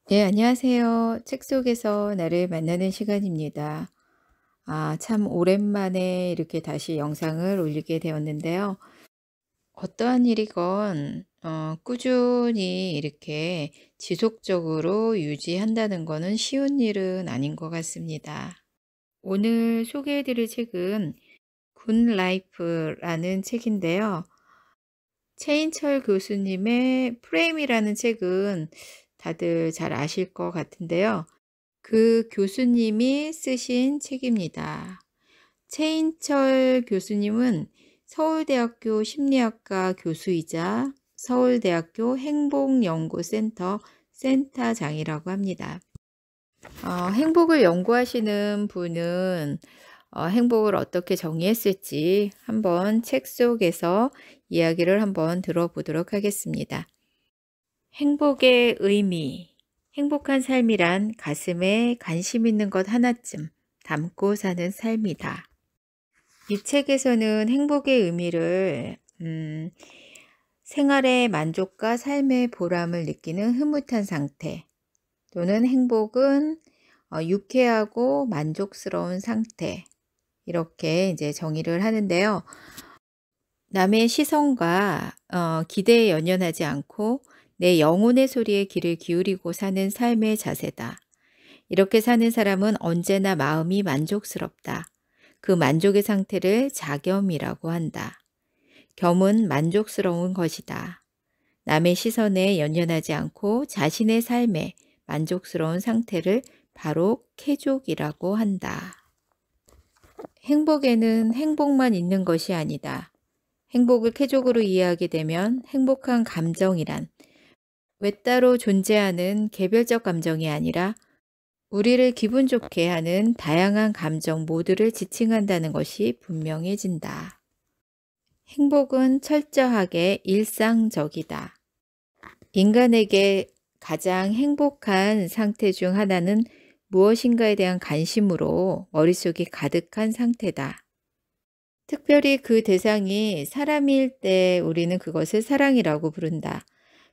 네, 안녕하세요. 책 속에서 나를 만나는 시간입니다. 참 오랜만에 이렇게 다시 영상을 올리게 되었는데요. 어떠한 일이건 꾸준히 이렇게 지속적으로 유지한다는 거는 쉬운 일은 아닌 것 같습니다. 오늘 소개해 드릴 책은 굿 라이프라는 책인데요. 최인철 교수님의 프레임이라는 책은 다들 잘 아실 것 같은데요. 그 교수님이 쓰신 책입니다. 최인철 교수님은 서울대학교 심리학과 교수이자 서울대학교 행복연구센터 센터장이라고 합니다. 행복을 연구하시는 분은 행복을 어떻게 정의했을지 한번 책 속에서 이야기를 한번 들어보도록 하겠습니다. 행복의 의미. 행복한 삶이란 가슴에 관심 있는 것 하나쯤 담고 사는 삶이다. 이 책에서는 행복의 의미를 생활의 만족과 삶의 보람을 느끼는 흐뭇한 상태, 또는 행복은 유쾌하고 만족스러운 상태, 이렇게 이제 정의를 하는데요. 남의 시선과 기대에 연연하지 않고 내 영혼의 소리에 귀를 기울이고 사는 삶의 자세다. 이렇게 사는 사람은 언제나 마음이 만족스럽다. 그 만족의 상태를 자겸이라고 한다. 겸은 만족스러운 것이다. 남의 시선에 연연하지 않고 자신의 삶에 만족스러운 상태를 바로 쾌족이라고 한다. 행복에는 행복만 있는 것이 아니다. 행복을 쾌족으로 이해하게 되면 행복한 감정이란 외따로 존재하는 개별적 감정이 아니라 우리를 기분 좋게 하는 다양한 감정 모두를 지칭한다는 것이 분명해진다. 행복은 철저하게 일상적이다. 인간에게 가장 행복한 상태 중 하나는 무엇인가에 대한 관심으로 머릿속이 가득한 상태다. 특별히 그 대상이 사람일 때 우리는 그것을 사랑이라고 부른다.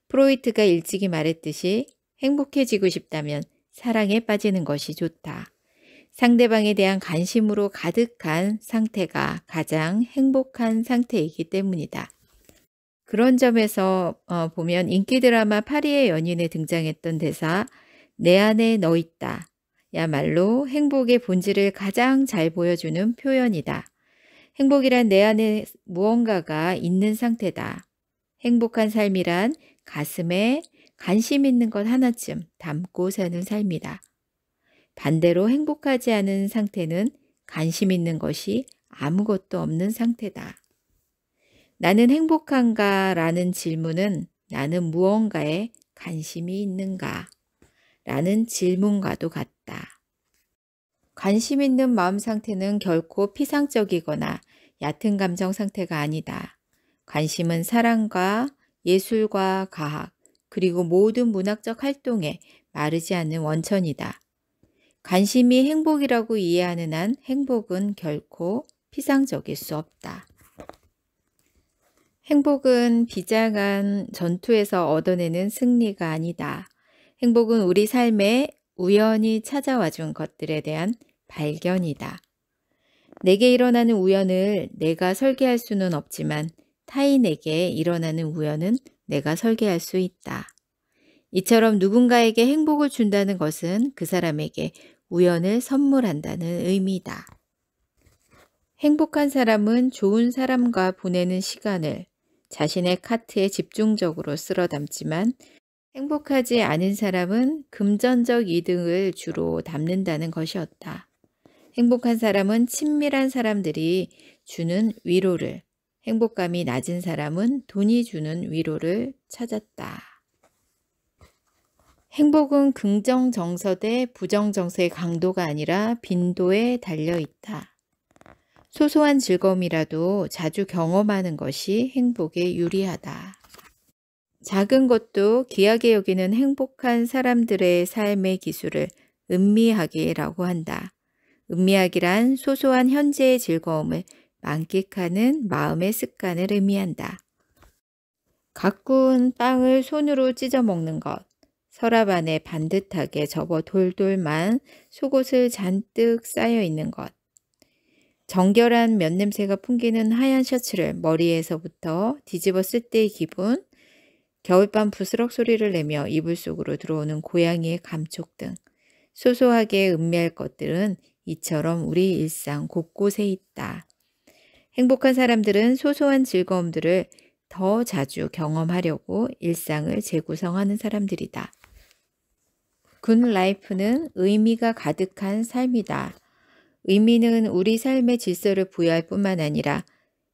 프로이트가 일찍이 말했듯이 행복해지고 싶다면 사랑에 빠지는 것이 좋다. 상대방에 대한 관심으로 가득한 상태가 가장 행복한 상태이기 때문이다. 그런 점에서 보면 인기 드라마 파리의 연인에 등장했던 대사 "내 안에 너 있다" 야말로 행복의 본질을 가장 잘 보여주는 표현이다. 행복이란 내 안에 무언가가 있는 상태다. 행복한 삶이란 가슴에 관심 있는 것 하나쯤 담고 사는 삶이다. 반대로 행복하지 않은 상태는 관심 있는 것이 아무것도 없는 상태다. 나는 행복한가? 라는 질문은 나는 무언가에 관심이 있는가? 라는 질문과도 같다. 관심 있는 마음 상태는 결코 피상적이거나 얕은 감정 상태가 아니다. 관심은 사랑과 예술과 과학, 그리고 모든 문학적 활동에 마르지 않는 원천이다. 관심이 행복이라고 이해하는 한 행복은 결코 피상적일 수 없다. 행복은 비장한 전투에서 얻어내는 승리가 아니다. 행복은 우리 삶에 우연히 찾아와 준 것들에 대한 발견이다. 내게 일어나는 우연을 내가 설계할 수는 없지만 타인에게 일어나는 우연은 내가 설계할 수 있다. 이처럼 누군가에게 행복을 준다는 것은 그 사람에게 우연을 선물한다는 의미다. 행복한 사람은 좋은 사람과 보내는 시간을 자신의 카트에 집중적으로 쓸어 담지만 행복하지 않은 사람은 금전적 이득을 주로 담는다는 것이었다. 행복한 사람은 친밀한 사람들이 주는 위로를, 행복감이 낮은 사람은 돈이 주는 위로를 찾았다. 행복은 긍정 정서 대 부정 정서의 강도가 아니라 빈도에 달려 있다. 소소한 즐거움이라도 자주 경험하는 것이 행복에 유리하다. 작은 것도 귀하게 여기는 행복한 사람들의 삶의 기술을 음미하기라고 한다. 음미하기란 소소한 현재의 즐거움을 만끽하는 마음의 습관을 의미한다. 가꾼 빵을 손으로 찢어 먹는 것, 서랍 안에 반듯하게 접어 돌돌만 속옷을 잔뜩 쌓여 있는 것. 정결한 면 냄새가 풍기는 하얀 셔츠를 머리에서부터 뒤집었을 때의 기분, 겨울밤 부스럭 소리를 내며 이불 속으로 들어오는 고양이의 감촉 등 소소하게 음미할 것들은 이처럼 우리 일상 곳곳에 있다. 행복한 사람들은 소소한 즐거움들을 더 자주 경험하려고 일상을 재구성하는 사람들이다. 굿 라이프는 의미가 가득한 삶이다. 의미는 우리 삶의 질서를 부여할 뿐만 아니라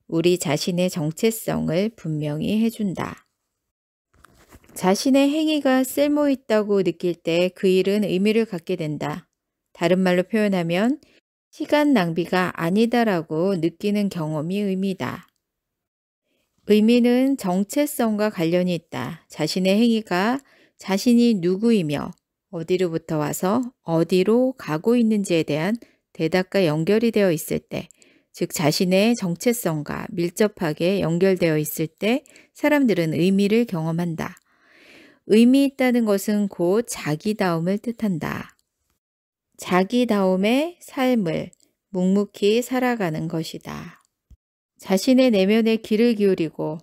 우리 자신의 정체성을 분명히 해준다. 자신의 행위가 쓸모 있다고 느낄 때 그 일은 의미를 갖게 된다. 다른 말로 표현하면 시간 낭비가 아니다라고 느끼는 경험이 의미다. 의미는 정체성과 관련이 있다. 자신의 행위가 자신이 누구이며 어디로부터 와서 어디로 가고 있는지에 대한 대답과 연결이 되어 있을 때, 즉 자신의 정체성과 밀접하게 연결되어 있을 때 사람들은 의미를 경험한다. 의미 있다는 것은 곧 자기다움을 뜻한다. 자기다움의 삶을 묵묵히 살아가는 것이다. 자신의 내면에 귀를 기울이고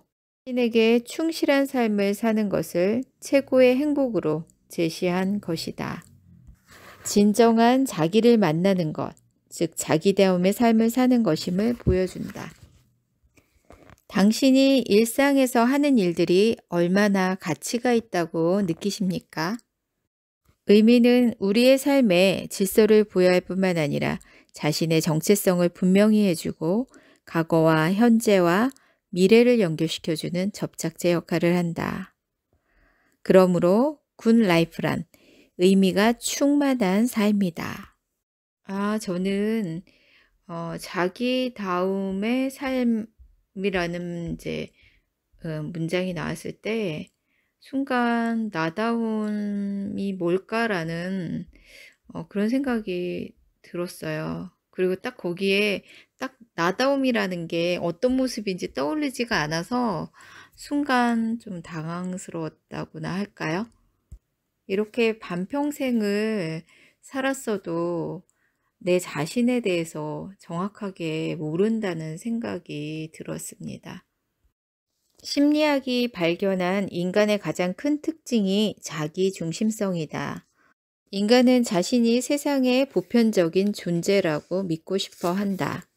자신에게 충실한 삶을 사는 것을 최고의 행복으로 제시한 것이다. 진정한 자기를 만나는 것, 즉 자기다움의 삶을 사는 것임을 보여준다. 당신이 일상에서 하는 일들이 얼마나 가치가 있다고 느끼십니까? 의미는 우리의 삶에 질서를 부여할 뿐만 아니라 자신의 정체성을 분명히 해주고 과거와 현재와 미래를 연결시켜주는 접착제 역할을 한다. 그러므로 굿 라이프란 의미가 충만한 삶이다. 저는 자기다움의 삶이라는 이제 문장이 나왔을 때 순간 나다움이 뭘까라는 그런 생각이 들었어요. 그리고 딱 거기에 딱 나다움이라는 게 어떤 모습인지 떠올리지가 않아서 순간 좀 당황스러웠다고나 할까요? 이렇게 반평생을 살았어도 내 자신에 대해서 정확하게 모른다는 생각이 들었습니다. 심리학이 발견한 인간의 가장 큰 특징이 자기중심성이다. 인간은 자신이 세상의 보편적인 존재라고 믿고 싶어 한다.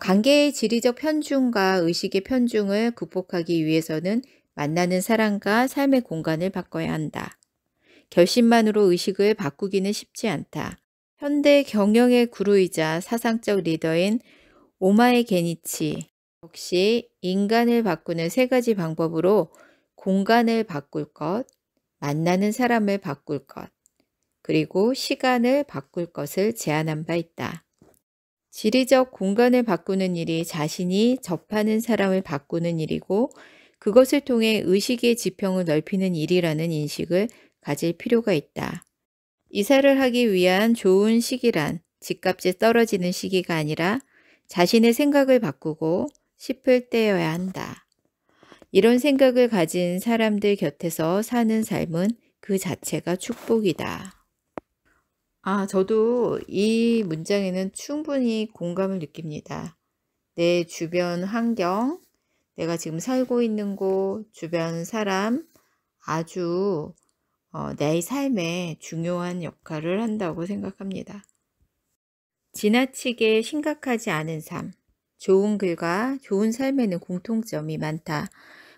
관계의 지리적 편중과 의식의 편중을 극복하기 위해서는 만나는 사람과 삶의 공간을 바꿔야 한다. 결심만으로 의식을 바꾸기는 쉽지 않다. 현대 경영의 구루이자 사상적 리더인 오마에 게니치 역시 인간을 바꾸는 3가지 방법으로 공간을 바꿀 것, 만나는 사람을 바꿀 것, 그리고 시간을 바꿀 것을 제안한 바 있다. 지리적 공간을 바꾸는 일이 자신이 접하는 사람을 바꾸는 일이고 그것을 통해 의식의 지평을 넓히는 일이라는 인식을 가질 필요가 있다. 이사를 하기 위한 좋은 시기란 집값이 떨어지는 시기가 아니라 자신의 생각을 바꾸고 싶을 때여야 한다. 이런 생각을 가진 사람들 곁에서 사는 삶은 그 자체가 축복이다. 저도 이 문장에는 충분히 공감을 느낍니다. 내 주변 환경, 내가 지금 살고 있는 곳, 주변 사람 아주 내 삶에 중요한 역할을 한다고 생각합니다. 지나치게 심각하지 않은 삶, 좋은 글과 좋은 삶에는 공통점이 많다.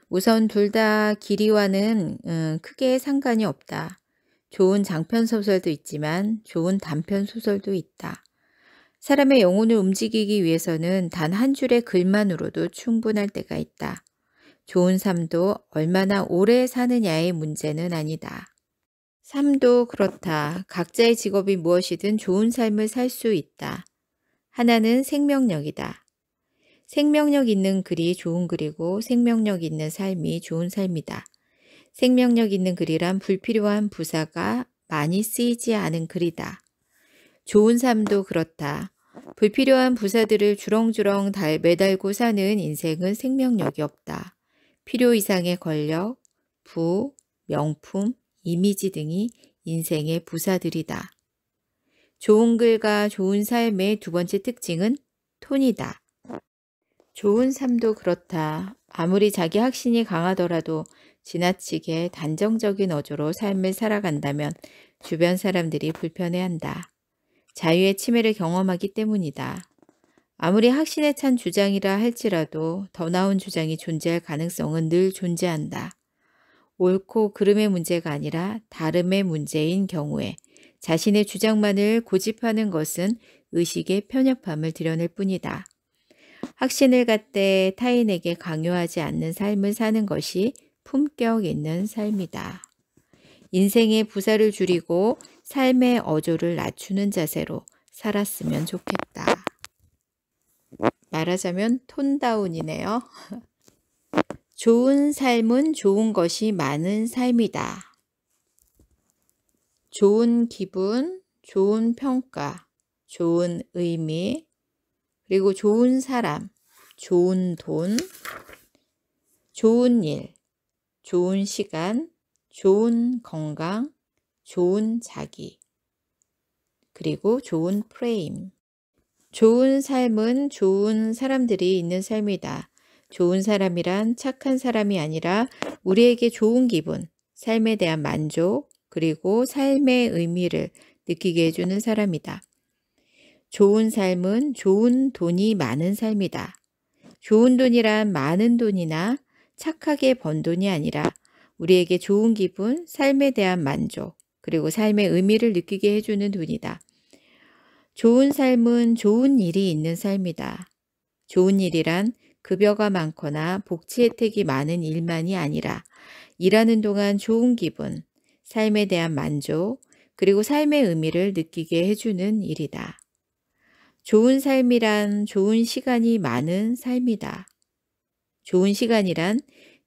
우선 둘 다 길이와는 크게 상관이 없다. 좋은 장편 소설도 있지만 좋은 단편 소설도 있다. 사람의 영혼을 움직이기 위해서는 단 한 줄의 글만으로도 충분할 때가 있다. 좋은 삶도 얼마나 오래 사느냐의 문제는 아니다. 삶도 그렇다. 각자의 직업이 무엇이든 좋은 삶을 살 수 있다. 하나는 생명력이다. 생명력 있는 글이 좋은 글이고 생명력 있는 삶이 좋은 삶이다. 생명력 있는 글이란 불필요한 부사가 많이 쓰이지 않은 글이다. 좋은 삶도 그렇다. 불필요한 부사들을 주렁주렁 매달고 사는 인생은 생명력이 없다. 필요 이상의 권력, 부, 명품, 이미지 등이 인생의 부사들이다. 좋은 글과 좋은 삶의 두 번째 특징은 톤이다. 좋은 삶도 그렇다. 아무리 자기 확신이 강하더라도 지나치게 단정적인 어조로 삶을 살아간다면 주변 사람들이 불편해한다. 자유의 침해를 경험하기 때문이다. 아무리 확신에 찬 주장이라 할지라도 더 나은 주장이 존재할 가능성은 늘 존재한다. 옳고 그름의 문제가 아니라 다름의 문제인 경우에 자신의 주장만을 고집하는 것은 의식의 편협함을 드러낼 뿐이다. 확신을 갖되 타인에게 강요하지 않는 삶을 사는 것이 품격 있는 삶이다. 인생의 부사를 줄이고 삶의 어조를 낮추는 자세로 살았으면 좋겠다. 말하자면 톤다운이네요. 좋은 삶은 좋은 것이 많은 삶이다. 좋은 기분, 좋은 평가, 좋은 의미, 그리고 좋은 사람, 좋은 돈, 좋은 일, 좋은 시간, 좋은 건강, 좋은 자기, 그리고 좋은 프레임. 좋은 삶은 좋은 사람들이 있는 삶이다. 좋은 사람이란 착한 사람이 아니라 우리에게 좋은 기분, 삶에 대한 만족, 그리고 삶의 의미를 느끼게 해주는 사람이다. 좋은 삶은 좋은 돈이 많은 삶이다. 좋은 돈이란 많은 돈이나 착하게 번 돈이 아니라 우리에게 좋은 기분, 삶에 대한 만족, 그리고 삶의 의미를 느끼게 해주는 돈이다. 좋은 삶은 좋은 일이 있는 삶이다. 좋은 일이란 급여가 많거나 복지 혜택이 많은 일만이 아니라 일하는 동안 좋은 기분, 삶에 대한 만족, 그리고 삶의 의미를 느끼게 해주는 일이다. 좋은 삶이란 좋은 시간이 많은 삶이다. 좋은 시간이란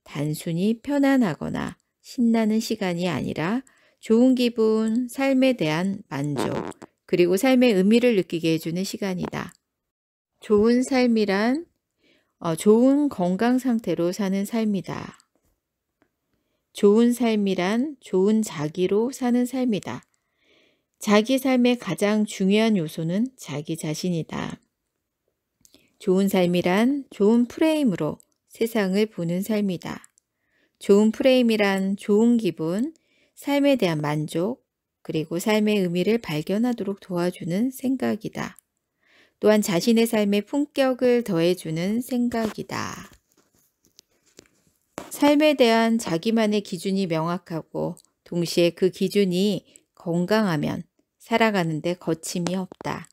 단순히 편안하거나 신나는 시간이 아니라 좋은 기분, 삶에 대한 만족, 그리고 삶의 의미를 느끼게 해주는 시간이다. 좋은 삶이란 좋은 건강 상태로 사는 삶이다. 좋은 삶이란 좋은 자기로 사는 삶이다. 자기 삶의 가장 중요한 요소는 자기 자신이다. 좋은 삶이란 좋은 프레임으로 세상을 보는 삶이다. 좋은 프레임이란 좋은 기분, 삶에 대한 만족, 그리고 삶의 의미를 발견하도록 도와주는 생각이다. 또한 자신의 삶의 품격을 더해주는 생각이다. 삶에 대한 자기만의 기준이 명확하고 동시에 그 기준이 건강하면 살아가는데 거침이 없다.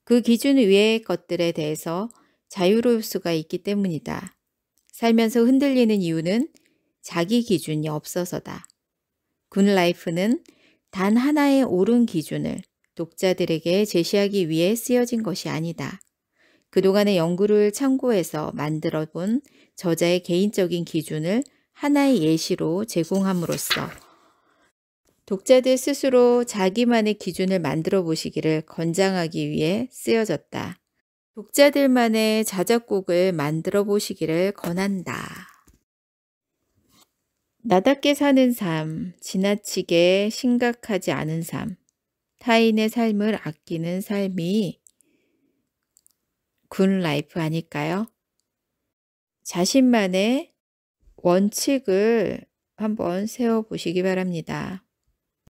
그 기준 외의 것들에 대해서 자유로울 수가 있기 때문이다. 살면서 흔들리는 이유는 자기 기준이 없어서다. 굿라이프는 단 하나의 옳은 기준을 독자들에게 제시하기 위해 쓰여진 것이 아니다. 그동안의 연구를 참고해서 만들어 본 저자의 개인적인 기준을 하나의 예시로 제공함으로써 독자들 스스로 자기만의 기준을 만들어 보시기를 권장하기 위해 쓰여졌다. 독자들만의 자작곡을 만들어 보시기를 권한다. 나답게 사는 삶, 지나치게 심각하지 않은 삶, 타인의 삶을 아끼는 삶이 굿라이프 아닐까요? 자신만의 원칙을 한번 세워보시기 바랍니다.